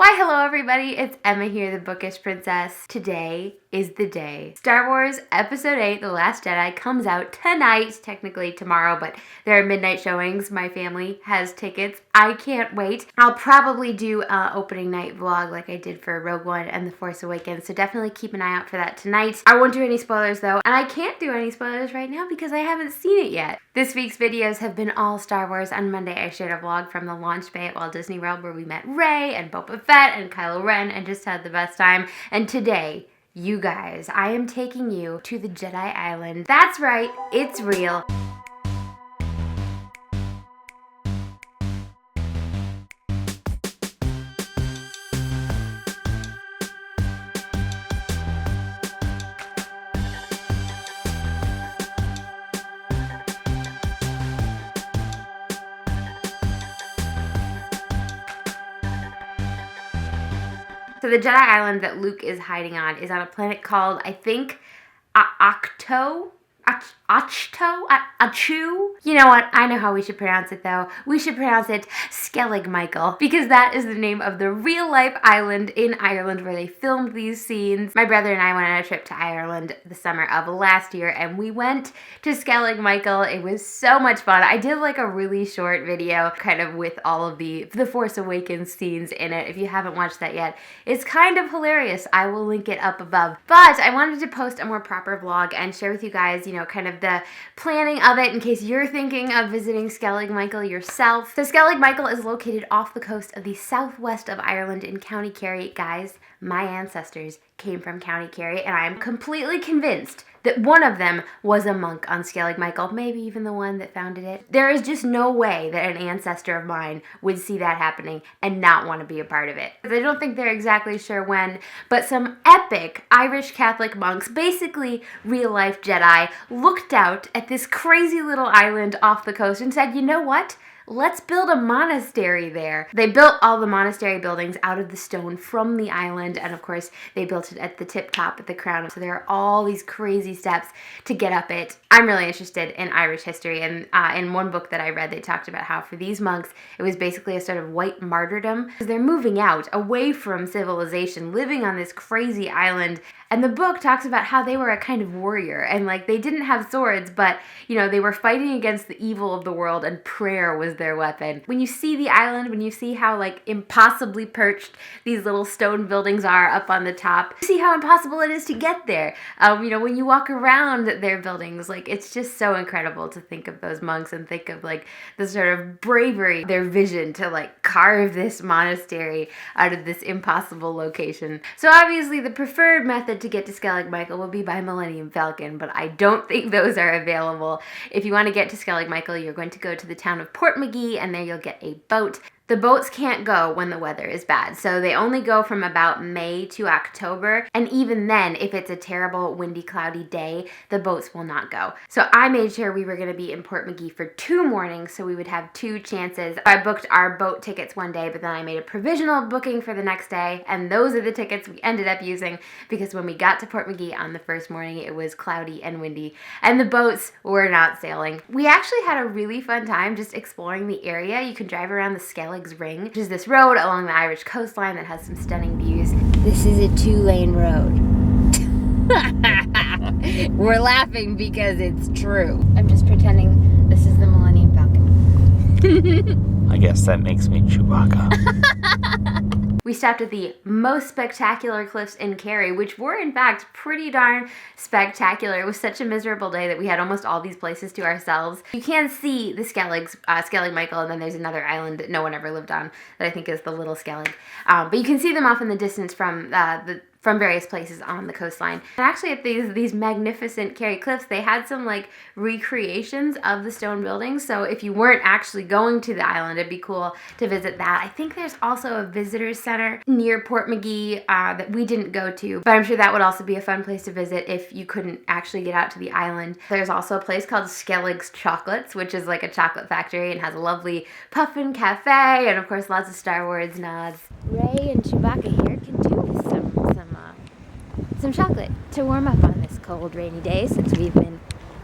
Why, hello everybody, it's Emma here, the Bookish Princess. Today is the day. Star Wars Episode 8, The Last Jedi, comes out tonight, technically tomorrow, but there are midnight showings. My family has tickets. I can't wait. I'll probably do an opening night vlog like I did for Rogue One and The Force Awakens, so definitely keep an eye out for that tonight. I won't do any spoilers though, and I can't do any spoilers right now because I haven't seen it yet. This week's videos have been all Star Wars. On Monday, I shared a vlog from the launch bay at Walt Disney World where we met Rey and Boba Fett and Kylo Ren and just had the best time. And today, you guys, I am taking you to the Jedi Island. That's right, it's real. So the Jedi Island that Luke is hiding on is on a planet called, I think, Ahch-To? Ahch-To? Ahch-To? You know what? I know how we should pronounce it though. We should pronounce it Skellig Michael, because that is the name of the real life island in Ireland where they filmed these scenes. My brother and I went on a trip to Ireland the summer of last year and we went to Skellig Michael. It was so much fun. I did like a really short video kind of with all of the Force Awakens scenes in it. If you haven't watched that yet, it's kind of hilarious. I will link it up above. But I wanted to post a more proper vlog and share with you guys, you know, kind of the planning of it in case you're thinking of visiting Skellig Michael yourself. So Skellig Michael is located off the coast of the southwest of Ireland in County Kerry. Guys, my ancestors came from County Kerry and I'm completely convinced that one of them was a monk on Skellig Michael, maybe even the one that founded it. There is just no way that an ancestor of mine would see that happening and not want to be a part of it. I don't think they're exactly sure when, but some epic Irish Catholic monks, basically real-life Jedi, looked out at this crazy little island off the coast and said, you know what? Let's build a monastery there. They built all the monastery buildings out of the stone from the island, and of course they built it at the tip top, at the crown. So there are all these crazy steps to get up it. I'm really interested in Irish history, and in one book that I read, they talked about how for these monks, it was basically a sort of white martyrdom, because they're moving out, away from civilization, living on this crazy island. And the book talks about how they were a kind of warrior, and like they didn't have swords, but you know, they were fighting against the evil of the world, and prayer was their weapon. When you see the island, when you see how like impossibly perched these little stone buildings are up on the top, you see how impossible it is to get there. You know, when you walk around their buildings, like it's just so incredible to think of those monks and think of like the sort of bravery, their vision to like carve this monastery out of this impossible location. So obviously the preferred method to get to Skellig Michael will be by Millennium Falcon, but I don't think those are available. If you want to get to Skellig Michael, you're going to go to the town of Portmagee, and there you'll get a boat. The boats can't go when the weather is bad, so they only go from about May to October, and even then, if it's a terrible, windy, cloudy day, the boats will not go. So I made sure we were going to be in Portmagee for 2 mornings, so we would have 2 chances. I booked our boat tickets one day, but then I made a provisional booking for the next day, and those are the tickets we ended up using, because when we got to Portmagee on the first morning, it was cloudy and windy, and the boats were not sailing. We actually had a really fun time just exploring the area. You can drive around the Skellig Ring, which is this road along the Irish coastline that has some stunning views. This is a 2-lane road. We're laughing because it's true. I'm just pretending this is the Millennium Falcon. I guess that makes me Chewbacca. We stopped at the most spectacular cliffs in Kerry, which were in fact pretty darn spectacular. It was such a miserable day that we had almost all these places to ourselves. You can see the Skellig Michael, and then there's another island that no one ever lived on that I think is the Little Skellig. But you can see them off in the distance from various places on the coastline. And actually at these magnificent Kerry cliffs, they had some like recreations of the stone buildings. So if you weren't actually going to the island, it'd be cool to visit that. I think there's also a visitor's center near Portmagee that we didn't go to, but I'm sure that would also be a fun place to visit if you couldn't actually get out to the island. There's also a place called Skellig's Chocolates, which is like a chocolate factory and has a lovely puffin cafe, and of course lots of Star Wars nods. Rey and Chewbacca here can do with some chocolate to warm up on this cold, rainy day since we've been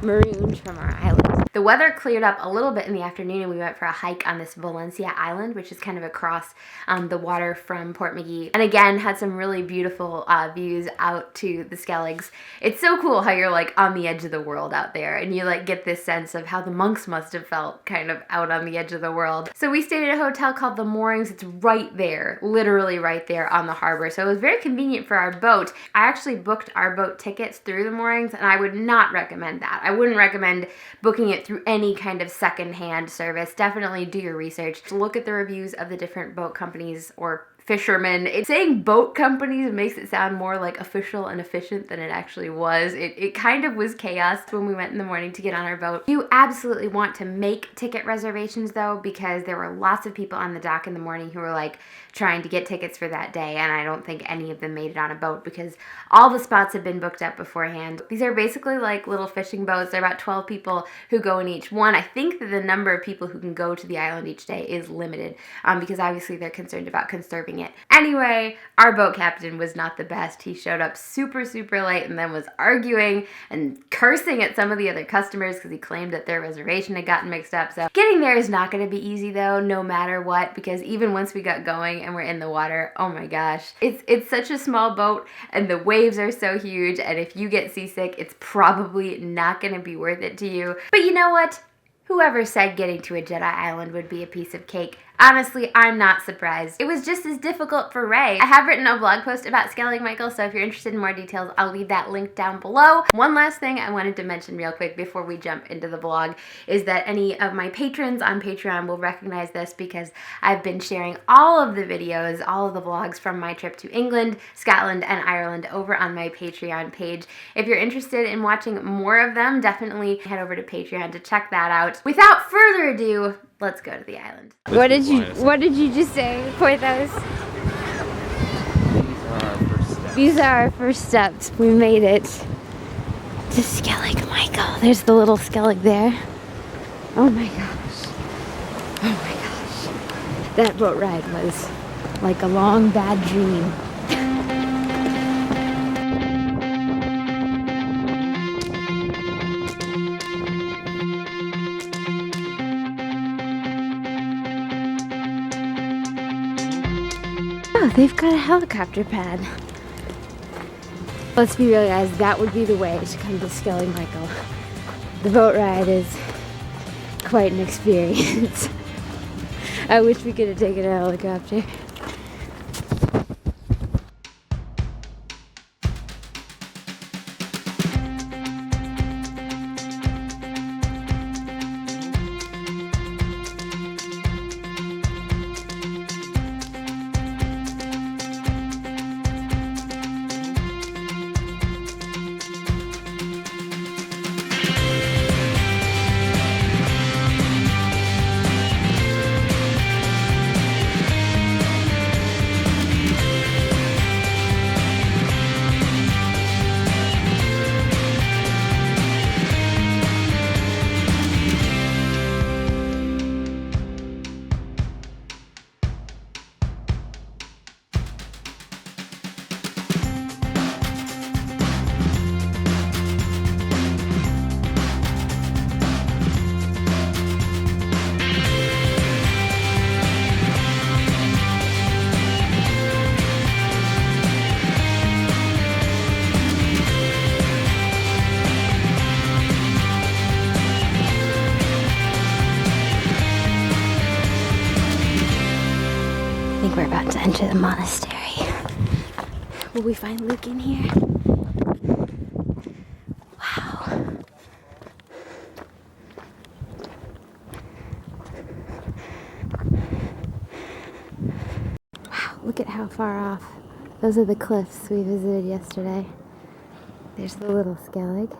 marooned from our island. The weather cleared up a little bit in the afternoon and we went for a hike on this Valencia Island, which is kind of across the water from Port McGee. And again, had some really beautiful views out to the Skelligs. It's so cool how you're like on the edge of the world out there and you like get this sense of how the monks must have felt kind of out on the edge of the world. So we stayed at a hotel called The Moorings. It's right there, literally right there on the harbor. So it was very convenient for our boat. I actually booked our boat tickets through The Moorings and I would not recommend that. I wouldn't recommend booking it through any kind of secondhand service. Definitely do your research. Look at the reviews of the different boat companies or fishermen. Saying boat companies makes it sound more like official and efficient than it actually was. It kind of was chaos when we went in the morning to get on our boat. You absolutely want to make ticket reservations though, because there were lots of people on the dock in the morning who were like trying to get tickets for that day, and I don't think any of them made it on a boat because all the spots had been booked up beforehand. These are basically like little fishing boats. There are about 12 people who go in each one. I think that the number of people who can go to the island each day is limited because obviously they're concerned about conserving it. Anyway, our boat captain was not the best. He showed up super late and then was arguing and cursing at some of the other customers because he claimed that their reservation had gotten mixed up. So getting there is not going to be easy though, no matter what, because even once we got going and we're in the water, oh my gosh, it's such a small boat and the waves are so huge, and if you get seasick, it's probably not going to be worth it to you. But you know what? Whoever said getting to a Jedi Island would be a piece of cake? Honestly, I'm not surprised. It was just as difficult for Ray. I have written a blog post about Skellig Michael, so if you're interested in more details, I'll leave that link down below. One last thing I wanted to mention real quick before we jump into the vlog is that any of my patrons on Patreon will recognize this because I've been sharing all of the videos, all of the vlogs from my trip to England, Scotland, and Ireland over on my Patreon page. If you're interested in watching more of them, definitely head over to Patreon to check that out. Without further ado, let's go to the island. What did you just say, Porthos? These are our first steps. We made it to Skellig Michael. There's the little Skellig there. Oh my gosh. Oh my gosh. That boat ride was like a long bad dream. Oh, they've got a helicopter pad. Let's be real, guys, that would be the way to come to Skellig Michael. The boat ride is quite an experience. I wish we could have taken a helicopter. I think we're about to enter the monastery. Will we find Luke in here? Wow. Wow, look at how far off. Those are the cliffs we visited yesterday. There's the little Skellig.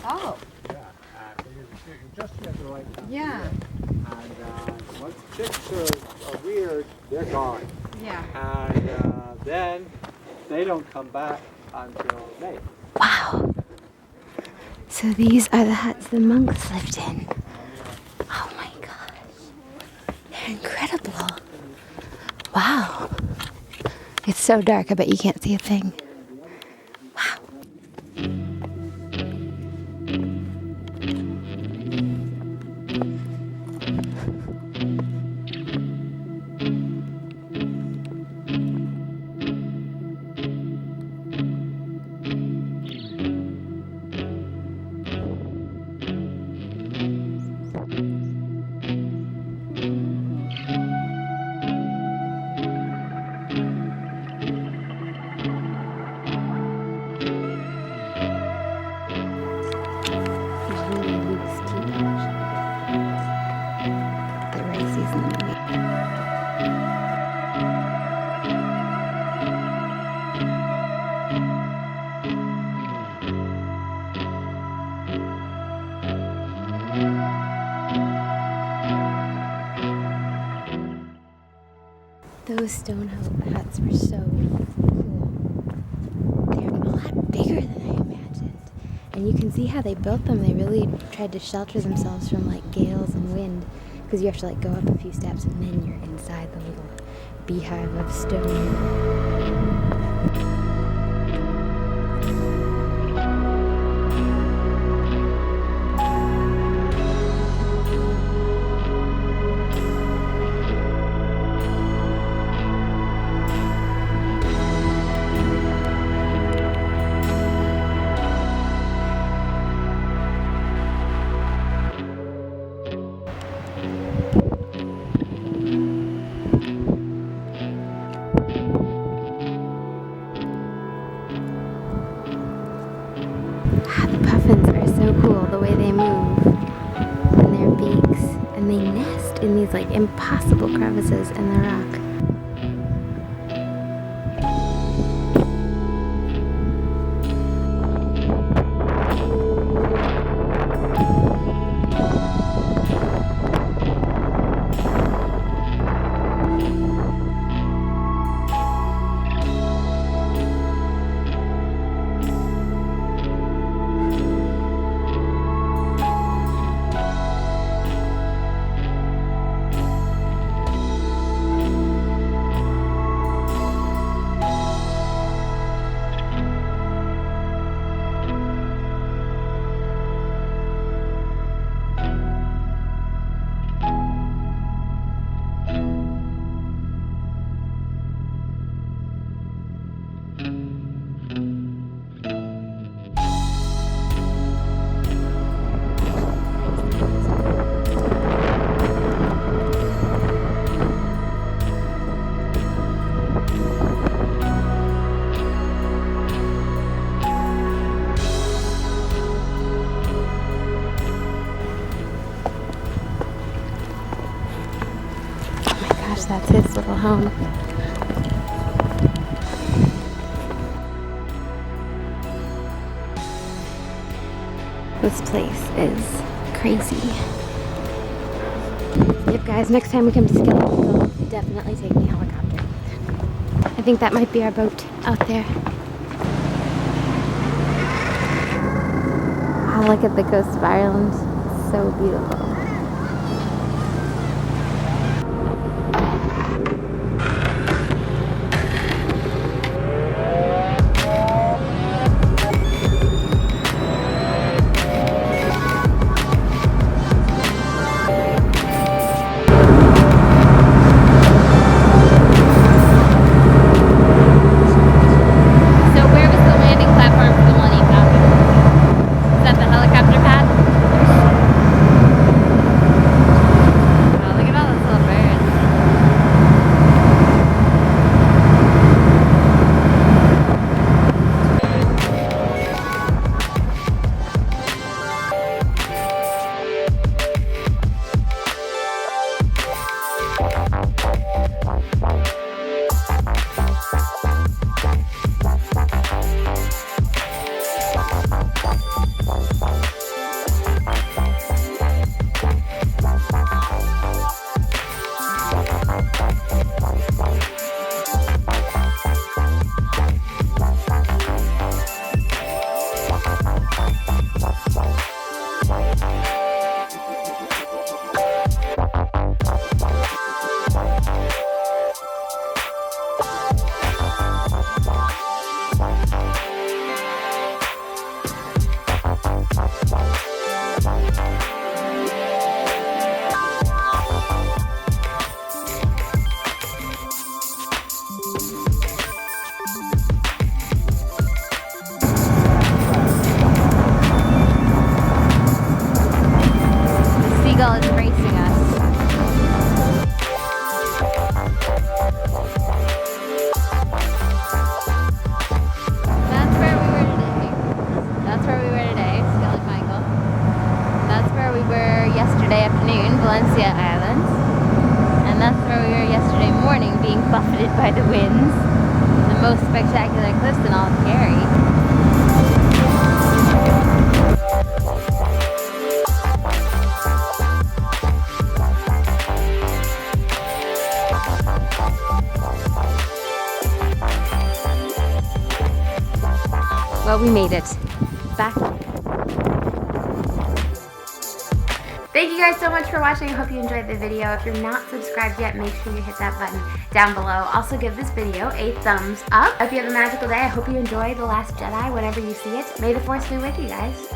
Oh. You just get the right time. Yeah. And once chicks are weird, they're gone. Yeah. And then they don't come back until May. Wow. So these are the huts the monks lived in. Oh my gosh. They're incredible. Wow. It's so dark, I bet you can't see a thing. Wow. Those stone huts were so cool. They're a lot bigger than I imagined. And you can see how they built them. They really tried to shelter themselves from like gales and wind, because you have to like go up a few steps and then you're inside the little beehive of stone. The puffins are so cool, the way they move and their beaks, and they nest in these like impossible crevices in the rock. That's his little home. This place is crazy. Yep, guys, next time we come to Skellig Michael, definitely take me helicopter. I think that might be our boat out there. Wow, look at the coast of Ireland. It's so beautiful. Valencia Island. And that's where we were yesterday morning, being buffeted by the winds. The most spectacular cliffs in all of Cary. Well, we made it. Back. Thank you guys so much for watching. I hope you enjoyed the video. If you're not subscribed yet, make sure you hit that button down below. Also give this video a thumbs up. I hope you have a magical day. I hope you enjoy The Last Jedi whenever you see it. May the Force be with you guys.